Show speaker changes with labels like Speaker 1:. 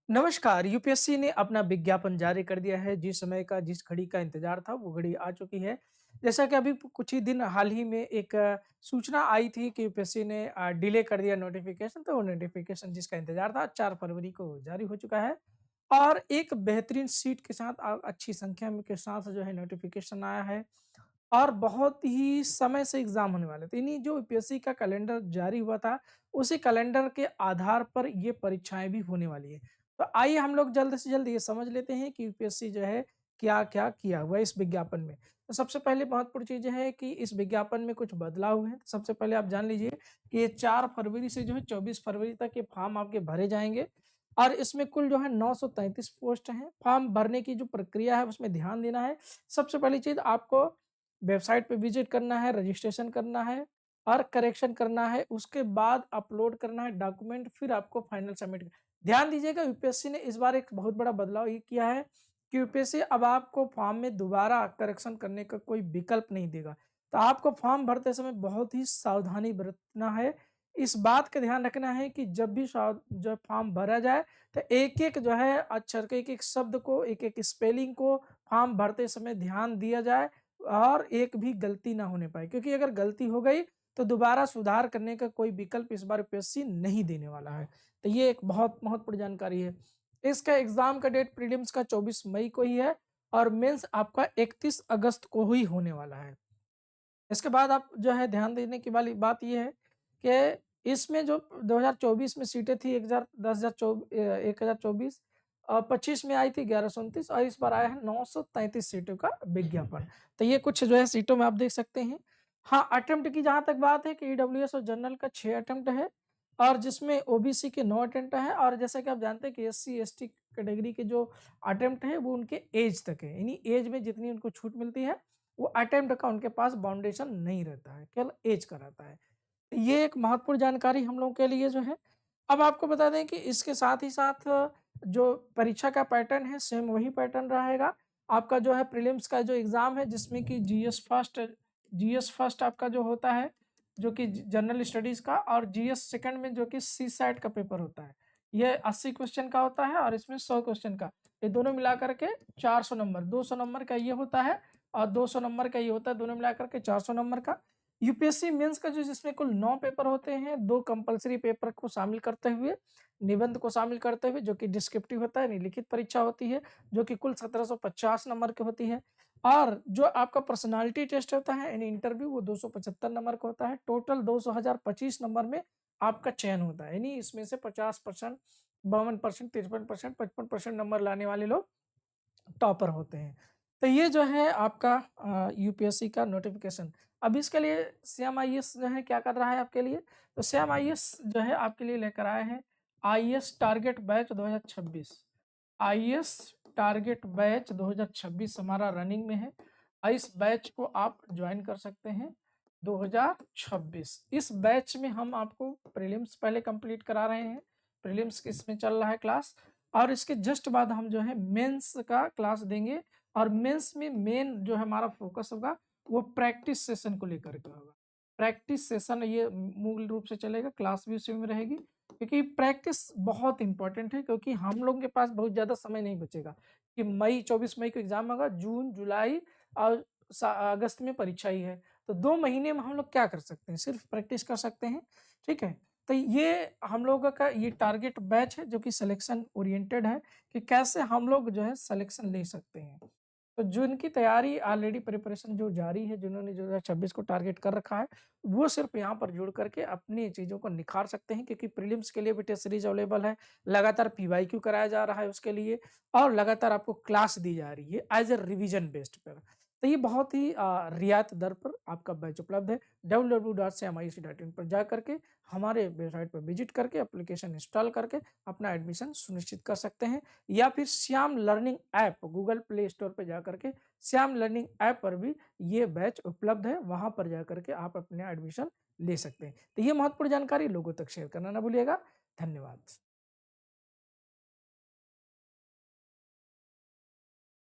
Speaker 1: नमस्कार। यूपीएससी ने अपना विज्ञापन जारी कर दिया है। जिस समय का जिस घड़ी का इंतजार था वो घड़ी आ चुकी है। जैसा कि अभी कुछ ही दिन हाल ही में एक सूचना आई थी कि यूपीएससी ने डिले कर दिया नोटिफिकेशन, तो वो नोटिफिकेशन जिसका इंतजार था 4 फरवरी को जारी हो चुका है। और एक बेहतरीन सीट के साथ अच्छी संख्या में के साथ जो है नोटिफिकेशन आया है। और बहुत ही समय से एग्ज़ाम होने वाले थे। यानी जो यूपीएससी का कैलेंडर जारी हुआ था, उसी कैलेंडर के आधार पर ये परीक्षाएँ भी होने वाली है। तो आइए हम लोग जल्द से जल्द ये समझ लेते हैं कि यूपीएससी जो है क्या-क्या किया हुआ है इस विज्ञापन में। तो सबसे पहले महत्वपूर्ण चीज़ है कि इस विज्ञापन में कुछ बदलाव हुए हैं। सबसे पहले आप जान लीजिए कि ये 4 फरवरी से जो है 24 फरवरी तक ये फॉर्म आपके भरे जाएँगे और इसमें कुल जो है 933 पोस्ट हैं। फॉर्म भरने की जो प्रक्रिया है उसमें ध्यान देना है। सबसे पहली चीज़ आपको वेबसाइट पे विज़िट करना है, रजिस्ट्रेशन करना है और करेक्शन करना है। उसके बाद अपलोड करना है डॉक्यूमेंट, फिर आपको फाइनल सबमिट ध्यान दीजिएगा। यूपीएससी ने इस बार एक बहुत बड़ा बदलाव ये किया है कि यूपीएससी अब आपको फॉर्म में दोबारा करेक्शन करने का कोई विकल्प नहीं देगा। तो आपको फॉर्म भरते समय बहुत ही सावधानी बरतना है। इस बात का ध्यान रखना है कि जब फॉर्म भरा जाए तो एक-एक जो है अक्षर के एक-एक शब्द को, एक-एक स्पेलिंग को फॉर्म भरते समय ध्यान दिया जाए और एक भी गलती ना होने पाए, क्योंकि अगर गलती हो गई तो दोबारा सुधार करने का कोई विकल्प इस बार यूपीएससी नहीं देने वाला है। तो ये एक बहुत महत्वपूर्ण जानकारी है। इसका एग्ज़ाम का डेट प्रीलिम्स का 24 मई को ही है और मेंस आपका 31 अगस्त को ही होने वाला है। इसके बाद आप जो है ध्यान देने की वाली बात ये है कि इसमें जो 2024 में सीटें थी 1024 25 में आई थी 1129 और इस बार आया है 933 सीटों का विज्ञापन। तो ये कुछ जो है सीटों में आप देख सकते हैं। हाँ, अटेम्प्ट की जहाँ तक बात है कि ईडब्ल्यूएस और जनरल का 6 अटेम्प्ट है और जिसमें ओबीसी के 9 अटेम्प्ट है और जैसा कि आप जानते हैं कि एससी-एसटी कैटेगरी के जो अटेम्प्ट है वो उनके ऐज तक है। यानी ऐज में जितनी उनको छूट मिलती है वो अटेम्प्ट का उनके पास बाउंडेशन नहीं रहता है, केवल ऐज का रहता है। ये एक महत्वपूर्ण जानकारी हम लोगों के लिए जो है। अब आपको बता दें कि इसके साथ ही साथ जो परीक्षा का पैटर्न है सेम वही पैटर्न रहेगा। आपका जो है प्रीलिम्स का जो एग्ज़ाम है जिसमें कि जीएस फर्स्ट आपका जो होता है, जो कि ज जनरल स्टडीज़ का और जीएस सेकंड में जो कि सीसैट का पेपर होता है। ये 80 क्वेश्चन का होता है और इसमें 100 क्वेश्चन का। ये दोनों मिला कर के 400 नंबर, 200 नंबर का ये होता है और 200 नंबर का ये होता है, दोनों मिलाकर के 400 नंबर का। यूपीएससी मेंस का जो जिसमें कुल 9 पेपर होते हैं, 2 कंपल्सरी पेपर को शामिल करते हुए, निबंध को शामिल करते हुए जो कि डिस्क्रिप्टिव होता है, यानी लिखित परीक्षा होती है, जो कि कुल 1750 नंबर की होती है। और जो आपका पर्सनैलिटी टेस्ट होता है यानी इंटरव्यू वो 275 नंबर का होता है। टोटल 200,025 नंबर में आपका चयन होता है। यानी इसमें से 50%, 52%, 53%, 55% नंबर लाने वाले लोग टॉपर होते हैं। तो ये जो है आपका यूपीएससी का नोटिफ़िकेशन। अब इसके लिए श्याम आईएएस जो है क्या कर रहा है आपके लिए? तो श्याम आईएएस जो है आपके लिए लेकर आए हैं IAS target batch 2026। IAS target batch 2026 हमारा रनिंग में है और इस बैच को आप जॉइन कर सकते हैं 2026। इस बैच में हम आपको प्रीलिम्स पहले कंप्लीट करा रहे हैं। प्रीलिम्स इसमें चल रहा है क्लास और इसके जस्ट बाद हम जो है मेंस का क्लास देंगे और मेंस में मेन जो है हमारा फोकस होगा वो प्रैक्टिस सेशन को लेकर के होगा। प्रैक्टिस सेशन ये मूल रूप से चलेगा, क्लास भी उसी में रहेगी क्योंकि प्रैक्टिस बहुत इंपॉर्टेंट है, क्योंकि हम लोगों के पास बहुत ज़्यादा समय नहीं बचेगा कि मई 24 मई को एग्ज़ाम होगा, जून, जुलाई और अगस्त में परीक्षा ही है। तो 2 महीने में हम लोग क्या कर सकते हैं? सिर्फ प्रैक्टिस कर सकते हैं, ठीक है? तो ये हम लोगों का ये टारगेट बैच है जो कि सिलेक्शन ओरिएंटेड है कि कैसे हम लोग जो है सिलेक्शन ले सकते हैं। तो जिनकी तैयारी ऑलरेडी प्रिपरेशन जो जारी है, जिन्होंने 2026 को टारगेट कर रखा है, वो सिर्फ़ यहाँ पर जुड़ कर के अपनी चीज़ों को निखार सकते हैं, क्योंकि प्रीलिम्स के लिए भी टेस्ट सीरीज़ अवेलेबल है। लगातार पीवाईक्यू कराया जा रहा है उसके लिए और लगातार आपको क्लास दी जा रही है एज़ अ रिवीजन बेस्ड पर। तो ये बहुत ही रियायत दर पर आपका बैच उपलब्ध है। www.samISC.in पर जा करके हमारे वेबसाइट पर विजिट करके एप्लीकेशन इंस्टॉल करके अपना एडमिशन सुनिश्चित कर सकते हैं, या फिर Shyam learning app Google play store पे जा करके श्याम लर्निंग ऐप पर भी ये बैच उपलब्ध है, वहाँ पर जा करके आप अपने एडमिशन ले सकते हैं। तो ये महत्वपूर्ण जानकारी लोगों तक शेयर करना ना भूलिएगा। धन्यवाद।